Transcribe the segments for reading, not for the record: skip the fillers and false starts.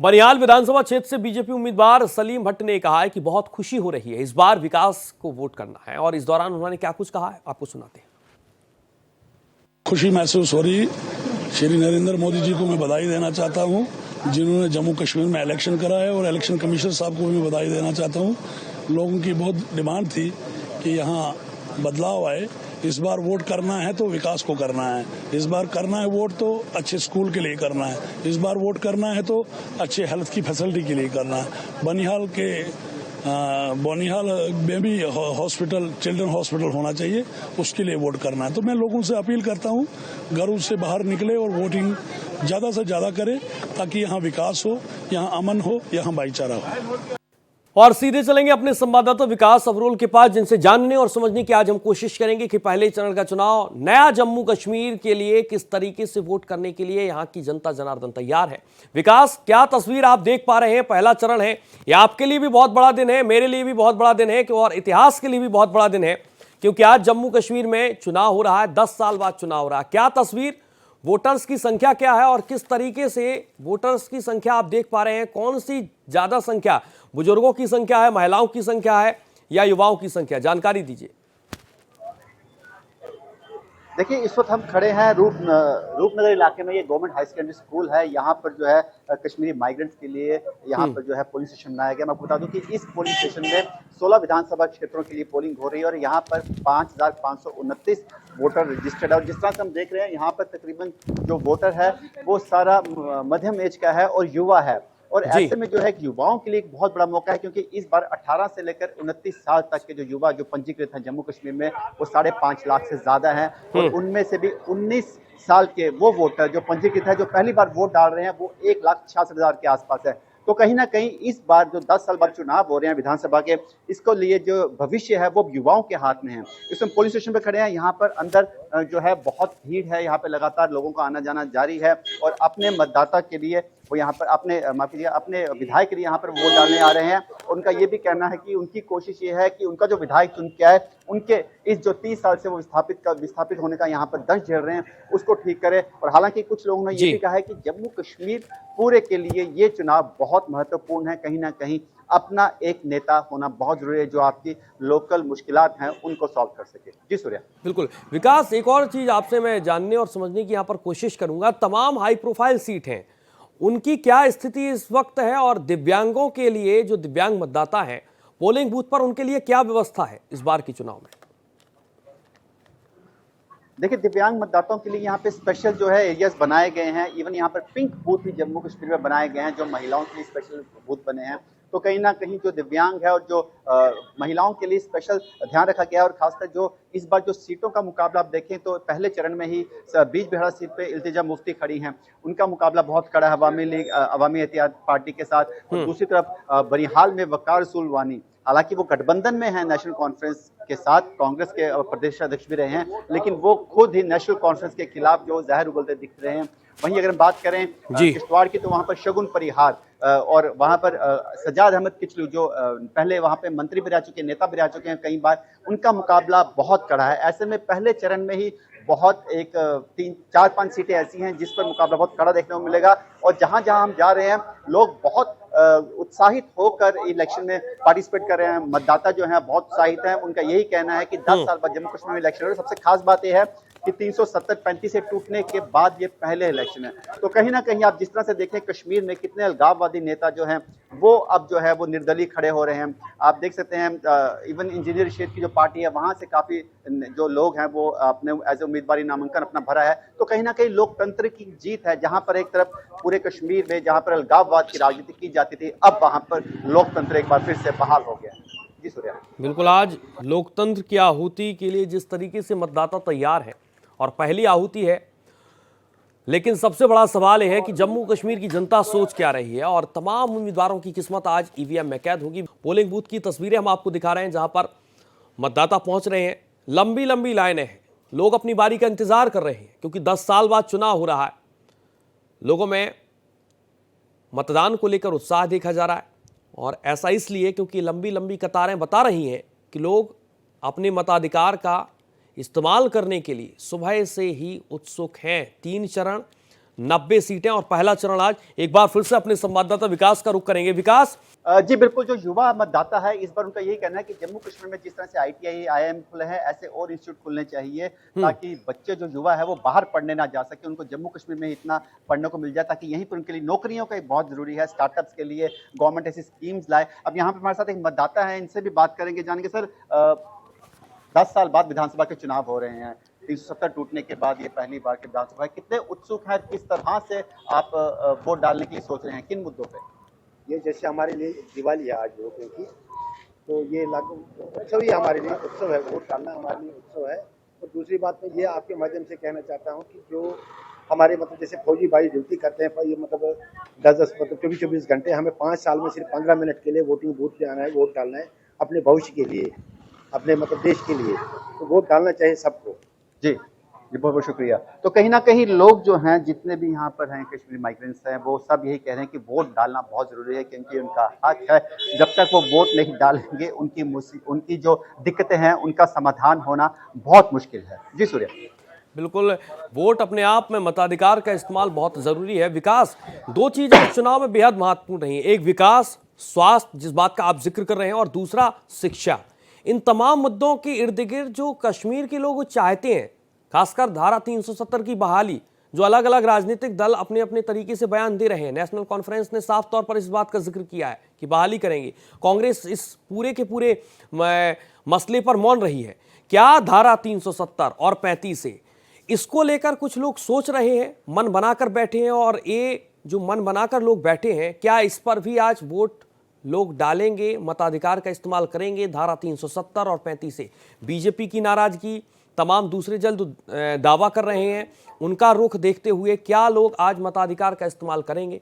बनिहाल विधानसभा क्षेत्र से बीजेपी उम्मीदवार सलीम भट्ट ने कहा है कि बहुत खुशी हो रही है, इस बार विकास को वोट करना है। और इस दौरान उन्होंने क्या कुछ कहा है आपको सुनाते हैं। खुशी महसूस हो रही, श्री नरेंद्र मोदी जी को मैं बधाई देना चाहता हूं, जिन्होंने जम्मू कश्मीर में इलेक्शन करा है, और इलेक्शन कमिश्नर साहब को भी बधाई देना चाहता हूं। लोगों की बहुत डिमांड थी कि यहां बदलाव आए। इस बार वोट करना है तो विकास को करना है, इस बार करना है वोट तो अच्छे स्कूल के लिए करना है, इस बार वोट करना है तो अच्छे हेल्थ की फैसिलिटी के लिए करना है। बनिहाल में भी हॉस्पिटल, चिल्ड्रन हॉस्पिटल होना चाहिए, उसके लिए वोट करना है। तो मैं लोगों से अपील करता हूं, घरों से बाहर निकले और वोटिंग ज्यादा से ज्यादा करें, ताकि यहाँ विकास हो, यहाँ अमन हो, यहाँ भाईचारा हो। और सीधे चलेंगे अपने संवाददाता विकास अब्रोल के पास, जिनसे जानने और समझने की आज हम कोशिश करेंगे कि पहले चरण का चुनाव नया जम्मू कश्मीर के लिए किस तरीके से वोट करने के लिए यहां की जनता जनार्दन तैयार है। विकास, क्या तस्वीर आप देख पा रहे हैं? पहला चरण है, यह आपके लिए भी बहुत बड़ा दिन है, मेरे लिए भी बहुत बड़ा दिन है, और इतिहास के लिए भी बहुत बड़ा दिन है, क्योंकि आज जम्मू कश्मीर में चुनाव हो रहा है। 10 साल बाद चुनाव हो रहा है। क्या तस्वीर, वोटर्स की संख्या क्या है और किस तरीके से वोटर्स की संख्या आप देख पा रहे हैं? कौन सी ज्यादा संख्या, बुजुर्गों की संख्या है, महिलाओं की संख्या है या युवाओं की संख्या? जानकारी दीजिए। देखिए, इस वक्त हम खड़े हैं रूपनगर इलाके में। ये गवर्नमेंट हाई सेकेंडरी स्कूल है। यहाँ पर जो है कश्मीरी माइग्रेंट्स के लिए यहाँ पर जो है पोलिंग स्टेशन बनाया गया। मैं आपको बता दूं कि इस पोलिंग स्टेशन में 16 विधानसभा क्षेत्रों के लिए पोलिंग हो रही है और यहाँ पर 5,529 वोटर रजिस्टर्ड है। और जिस तरह से हम देख रहे हैं, यहाँ पर तकरीबन जो वोटर है वो सारा मध्यम एज का है और युवा है। और ऐसे में जो है युवाओं के लिए एक बहुत बड़ा मौका है, क्योंकि इस बार 18 से लेकर 29 साल तक के जो युवा जो पंजीकृत हैं जम्मू कश्मीर में, वो 5.5 लाख से ज्यादा हैं। और उनमें से भी 19 साल के वो वोटर जो पंजीकृत है, जो पहली बार वोट डाल रहे हैं, वो 1,66,000 के आसपास है। तो कहीं ना कहीं इस बार जो 10 साल बाद चुनाव हो रहे हैं विधानसभा के, इसको लिए जो भविष्य है वो युवाओं के हाथ में है। इसमें पुलिस स्टेशन पे खड़े हैं। यहाँ पर अंदर जो है बहुत भीड़ है, यहाँ पे लगातार लोगों का आना जाना जारी है और अपने मतदाता के लिए वो यहाँ पर अपने विधायक के लिए यहाँ पर वोट डालने आ रहे हैं। उनका ये भी कहना है कि उनकी कोशिश ये है कि उनका जो विधायक चुन के आए, उनके इस जो 30 साल से वो विस्थापित होने का यहाँ पर दंश झेल रहे हैं, उसको ठीक करे। और हालांकि कुछ लोगों ने ये भी कहा है कि जम्मू कश्मीर पूरे के लिए ये चुनाव बहुत महत्वपूर्ण है। कहीं ना कहीं अपना एक नेता होना बहुत जरूरी है, जो आपकी लोकल मुश्किलात हैं उनको सॉल्व कर सके। जी सूर्या। बिल्कुल विकास, एक और चीज आपसे मैं जानने और समझने की यहाँ पर कोशिश करूंगा। तमाम हाई प्रोफाइल सीट हैं, उनकी क्या स्थिति इस वक्त है? और दिव्यांगों के लिए, जो दिव्यांग मतदाता हैं, पोलिंग बूथ पर उनके लिए क्या व्यवस्था है इस बार के चुनाव में? देखिए, दिव्यांग मतदाताओं के लिए यहाँ पे स्पेशल जो है एरियाज बनाए गए हैं। इवन यहाँ पर पिंक बूथ भी जम्मू कश्मीर में बनाए गए हैं, जो महिलाओं के लिए स्पेशल बूथ बने हैं। तो कहीं ना कहीं जो दिव्यांग है और जो महिलाओं के लिए स्पेशल ध्यान रखा गया है। और खासकर जो इस बार जो सीटों का मुकाबला आप देखें तो पहले चरण में ही बीजबेहरा सीट पे इल्तिजा मुफ्ती खड़ी हैं, उनका मुकाबला बहुत कड़ा है अवामी लीग अवामी एहतियात पार्टी के साथ। और दूसरी तरफ बनिहाल में वकार रसूल वानी, हालांकि वो गठबंधन में है नेशनल कॉन्फ्रेंस के साथ, कांग्रेस के प्रदेश अध्यक्ष भी रहे हैं, लेकिन वो खुद ही नेशनल कॉन्फ्रेंस के खिलाफ जो जहर उगलते दिख रहे हैं। वहीं अगर हम बात करें किश्तवाड़ की, तो वहां पर शगुन परिहार और वहां पर सजाद अहमद किचलू, जो पहले वहां पे मंत्री भी रह चुके, नेता भी रह चुके हैं कई बार, उनका मुकाबला बहुत कड़ा है। ऐसे में पहले चरण में ही बहुत 3-4-5 सीटें ऐसी हैं जिस पर मुकाबला बहुत कड़ा देखने को मिलेगा। और जहां जहां हम जा रहे हैं, लोग बहुत उत्साहित होकर इलेक्शन में पार्टिसिपेट कर रहे हैं। मतदाता जो हैं बहुत उत्साहित हैं। उनका यही कहना है कि 10 साल बाद जम्मू कश्मीर में इलेक्शन हो रहा है। सबसे खास बात यह है कि 370-35 से टूटने के बाद ये पहले इलेक्शन है। तो कहीं ना कहीं आप जिस तरह से देखें, कश्मीर में कितने अलगाववादी नेता जो हैं वो अब जो है वो निर्दलीय खड़े हो रहे हैं। आप देख सकते हैं इवन इंजीनियर शेख की जो पार्टी है, वहां से काफी जो लोग हैं वो अपने एज उम्मीदवारी नामांकन अपना भरा है। तो कहीं ना कहीं लोकतंत्र की जीत है। जहां पर एक तरफ पूरे कश्मीर में जहां पर अलगाववाद की राजनीति की जाती थी, अब वहां पर लोकतंत्र एक बार फिर से बहाल हो गया है। जी सूर्या। बिल्कुल, आज लोकतंत्र की आहुति के लिए जिस तरीके से मतदाता तैयार है और पहली आहुति है, लेकिन सबसे बड़ा सवाल यह है कि जम्मू कश्मीर की जनता सोच क्या रही है और तमाम उम्मीदवारों की किस्मत आज ईवीएम में कैद होगी। पोलिंग बूथ की तस्वीरें हम आपको दिखा रहे हैं, जहां पर मतदाता पहुंच रहे हैं। लंबी लंबी लाइनें हैं, लोग अपनी बारी का इंतजार कर रहे हैं, क्योंकि 10 साल बाद चुनाव हो रहा है। लोगों में मतदान को लेकर उत्साह देखा जा रहा है, और ऐसा इसलिए क्योंकि लंबी लंबी कतारें बता रही हैं कि लोग अपने मताधिकार का इस्तेमाल करने के लिए सुबह से ही उत्सुक हैं। 3 चरण 90 सीटें और पहला चरण आज। एक बार फिर से अपने संवाददाता विकास का रुख करेंगे। विकास, जी बिल्कुल, जो युवा मतदाता है इस बार उनका यही कहना है कि जम्मू कश्मीर में जिस तरह से ITI, IIM खुले हैं, ऐसे और इंस्टीट्यूट खुलने चाहिए ताकि बच्चे जो युवा है वो बाहर पढ़ने ना जा सके, उनको जम्मू कश्मीर में इतना पढ़ने को मिल जाए ताकि यहीं पर उनके लिए नौकरियों का एक बहुत जरूरी है। स्टार्टअप्स के लिए गवर्नमेंट ऐसी स्कीम्स लाए। अब यहाँ पे हमारे साथ एक मतदाता है, इनसे भी बात करेंगे, जानेंगे सर 10 साल बाद विधानसभा के चुनाव हो रहे हैं, 370 टूटने के बाद ये पहली बार की विधानसभा है, कितने उत्सुक हैं, किस तरह से आप वोट डालने के लिए सोच रहे हैं, किन मुद्दों पे? ये जैसे हमारे लिए दिवाली है आज वोटों की, तो ये लागू उत्सव ही हमारे लिए उत्सव है, वोट डालना हमारे लिए उत्सव है। और दूसरी बात मैं ये आपके माध्यम से कहना चाहता हूँ कि जो हमारे मतलब जैसे फौजी भाई ड्यूटी करते हैं, ये मतलब 10-10 मतलब 24-24 घंटे, हमें 5 साल में सिर्फ 15 मिनट के लिए वोटिंग बूथ पे आना है, वोट डालना है अपने भविष्य के लिए, अपने मतलब देश के लिए, तो वोट डालना चाहिए सबको। जी जी, बहुत बहुत शुक्रिया। तो कहीं ना कहीं लोग जो हैं, जितने भी यहाँ पर हैं कश्मीरी माइग्रेंट्स हैं, वो सब यही कह रहे हैं कि वोट डालना बहुत ज़रूरी है, क्योंकि उनका हक है। जब तक वो वोट नहीं डालेंगे उनकी जो दिक्कतें हैं उनका समाधान होना बहुत मुश्किल है। जी सूर्य। बिल्कुल, वोट अपने आप में मताधिकार का इस्तेमाल बहुत जरूरी है। विकास, दो चीजें इस चुनाव में बेहद महत्वपूर्ण रही हैं। एक विकास, स्वास्थ्य, जिस बात का आप जिक्र कर रहे हैं, और दूसरा शिक्षा। इन तमाम मुद्दों के इर्द गिर्द जो कश्मीर के लोग चाहते हैं, खासकर धारा 370 की बहाली, जो अलग अलग राजनीतिक दल अपने अपने तरीके से बयान दे रहे हैं। नेशनल कॉन्फ्रेंस ने साफ तौर पर इस बात का जिक्र किया है कि बहाली करेंगे। कांग्रेस इस पूरे के पूरे मसले पर मौन रही है। क्या धारा 370 और 35 से इसको लेकर कुछ लोग सोच रहे हैं, मन बनाकर बैठे हैं, और ये जो मन बनाकर लोग बैठे हैं, क्या इस पर भी आज वोट लोग डालेंगे, मताधिकार का इस्तेमाल करेंगे? धारा 370 और 35 से बीजेपी की नाराजगी, तमाम दूसरे जल्द दावा कर रहे हैं, उनका रुख देखते हुए क्या लोग आज मताधिकार का इस्तेमाल करेंगे?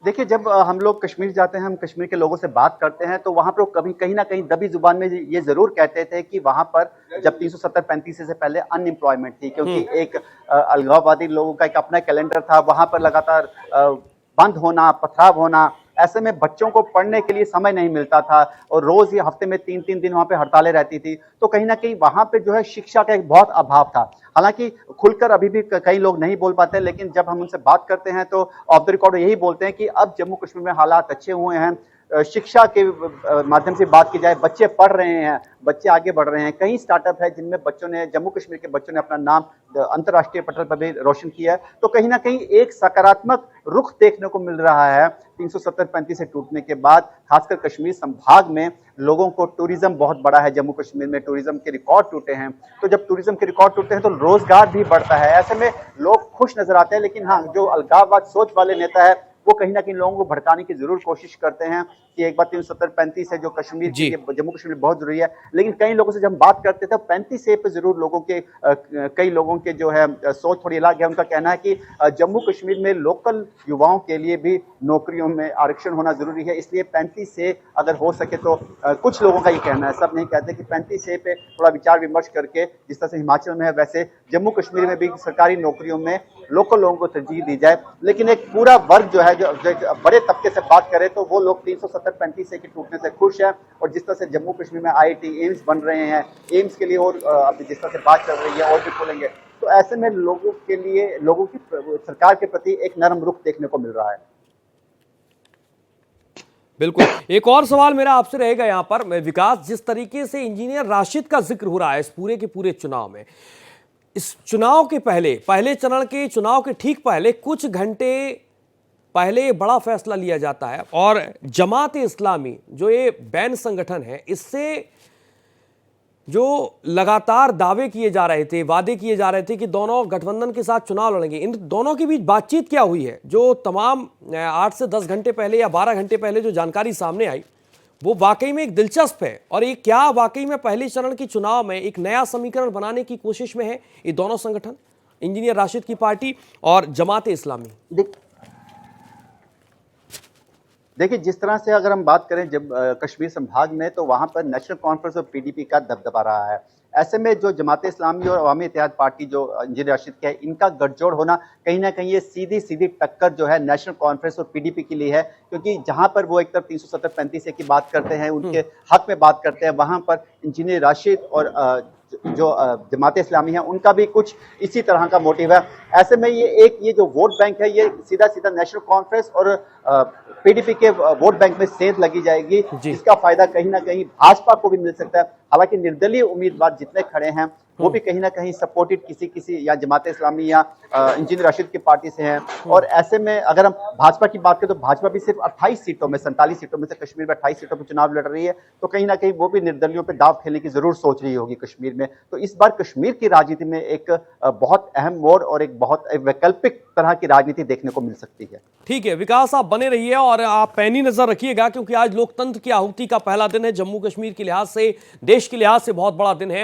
देखिए, जब हम लोग कश्मीर जाते हैं, हम कश्मीर के लोगों से बात करते हैं, तो वहां पर कभी कहीं ना कहीं दबी जुबान में ये जरूर कहते थे कि वहां पर जब 370-35 से पहले अनएम्प्लॉयमेंट थी, क्योंकि एक अलगाववादी लोगों का एक अपना कैलेंडर था, वहां पर लगातार बंद होना, पथराव होना, ऐसे में बच्चों को पढ़ने के लिए समय नहीं मिलता था और रोज ये हफ्ते में 3-3 दिन वहां पे हड़तालें रहती थी। तो कहीं ना कहीं वहां पे जो है शिक्षा का एक बहुत अभाव था। हालांकि खुलकर अभी भी कई लोग नहीं बोल पाते, लेकिन जब हम उनसे बात करते हैं तो ऑफ द रिकॉर्ड यही बोलते हैं कि अब जम्मू कश्मीर में हालात अच्छे हुए हैं। शिक्षा के माध्यम से बात की जाए, बच्चे पढ़ रहे हैं, बच्चे आगे बढ़ रहे हैं। कई स्टार्टअप है जिनमें बच्चों ने, जम्मू कश्मीर के बच्चों ने अपना नाम अंतर्राष्ट्रीय पटल पर भी रोशन किया है। तो कहीं ना कहीं एक सकारात्मक रुख देखने को मिल रहा है 370-35 से टूटने के बाद। खासकर कश्मीर संभाग में लोगों को टूरिज्म बहुत बड़ा है, जम्मू कश्मीर में टूरिज्म के रिकॉर्ड टूटे हैं। तो जब टूरिज्म के रिकॉर्ड टूटते हैं तो रोजगार भी बढ़ता है, ऐसे में लोग खुश नजर आते हैं। लेकिन हाँ, जो अलगाववाद सोच वाले नेता है वो कहीं ना कहीं लोगों को भड़काने की जरूर कोशिश करते हैं कि एक बार 370-35 है जो कश्मीर के, जम्मू कश्मीर बहुत जरूरी है। लेकिन कई लोगों से जब हम बात करते थे 35 पे जरूर लोगों के कई लोगों के जो है सोच थोड़ी अलग है। उनका कहना है कि जम्मू कश्मीर में लोकल युवाओं के लिए भी नौकरियों में आरक्षण होना जरूरी है, इसलिए 35 से अगर हो सके तो कुछ लोगों का ये कहना है, सब नहीं कहते, कि 35 पे थोड़ा विचार विमर्श करके, जिस तरह से हिमाचल में है वैसे जम्मू कश्मीर में भी सरकारी नौकरियों में लोकल लोगों को तरजीह दी जाए। लेकिन एक पूरा वर्ग जो है, जो बड़े तबके से बात करें तो वो लोग 370-35 के टूटने से खुश हैं। और जिस तरह से जम्मू कश्मीर में IIT, एम्स बन रहे हैं, एम्स के लिए और अभी जिस तरह से बात चल रही है और भी खोलेंगे, तो ऐसे में लोगों के लिए, लोगों की सरकार के प्रति एक नरम रुख देखने को मिल रहा है। बिल्कुल, एक और सवाल मेरा आपसे रहेगा यहाँ पर विकास, जिस तरीके से इंजीनियर राशिद का जिक्र हो रहा है इस पूरे के पूरे चुनाव में, इस चुनाव के पहले चरण के चुनाव के ठीक पहले कुछ घंटे पहले बड़ा फैसला लिया जाता है और जमात इस्लामी जो ये बैन संगठन है, इससे जो लगातार दावे किए जा रहे थे, वादे किए जा रहे थे कि दोनों गठबंधन के साथ चुनाव लड़ेंगे, इन दोनों के बीच बातचीत क्या हुई है? जो तमाम 8 से 10 घंटे पहले या 12 घंटे पहले जो जानकारी सामने आई वो वाकई में एक दिलचस्प है। और ये क्या वाकई में पहले चरण के चुनाव में एक नया समीकरण बनाने की कोशिश में है ये दोनों संगठन, इंजीनियर राशिद की पार्टी और जमात इस्लामी? देखिए, जिस तरह से अगर हम बात करें जब कश्मीर संभाग में, तो वहां पर नेशनल कॉन्फ्रेंस और PDP का दबदबा रहा है। ऐसे में जो जमात इस्लामी और अवामी इत्तेहाद पार्टी जो इंजीनियर राशिद की है, इनका गठजोड़ होना कहीं ना कहीं ये सीधी टक्कर जो है नेशनल कॉन्फ्रेंस और PDP के लिए है। क्योंकि जहां पर वो एक तरफ 370-35 की बात करते हैं, उनके हक में बात करते हैं, वहां पर इंजीनियर राशिद और जो जमात इस्लामी है उनका भी कुछ इसी तरह का मोटिव है। ऐसे में ये जो वोट बैंक है ये सीधा सीधा नेशनल कॉन्फ्रेंस और पीडीपी के वोट बैंक में सेंध लगी जाएगी, जिसका फायदा कहीं ना कहीं भाजपा को भी मिल सकता है। हालांकि निर्दलीय उम्मीदवार जितने खड़े हैं वो भी कहीं ना कहीं सपोर्टेड किसी या जमात इस्लामी या इंजीनियर रशीद की पार्टी से हैं। और ऐसे में अगर हम भाजपा की बात करें तो भाजपा भी सिर्फ 28 सीटों में 47 सीटों में से कश्मीर में 28 सीटों पर चुनाव लड़ रही है, तो कहीं ना कहीं वो भी निर्दलियों पे दाव खेलने की जरूर सोच रही होगी कश्मीर में। तो इस बार कश्मीर की राजनीति में एक बहुत अहम मोड़ और एक बहुत वैकल्पिक तरह की राजनीति देखने को मिल सकती है। ठीक है विकास, आप बने रहिए और आप पैनी नजर रखिएगा, क्योंकि आज लोकतंत्र की आहुति का पहला दिन है। जम्मू कश्मीर के लिहाज से, देश के लिहाज से बहुत बड़ा दिन है।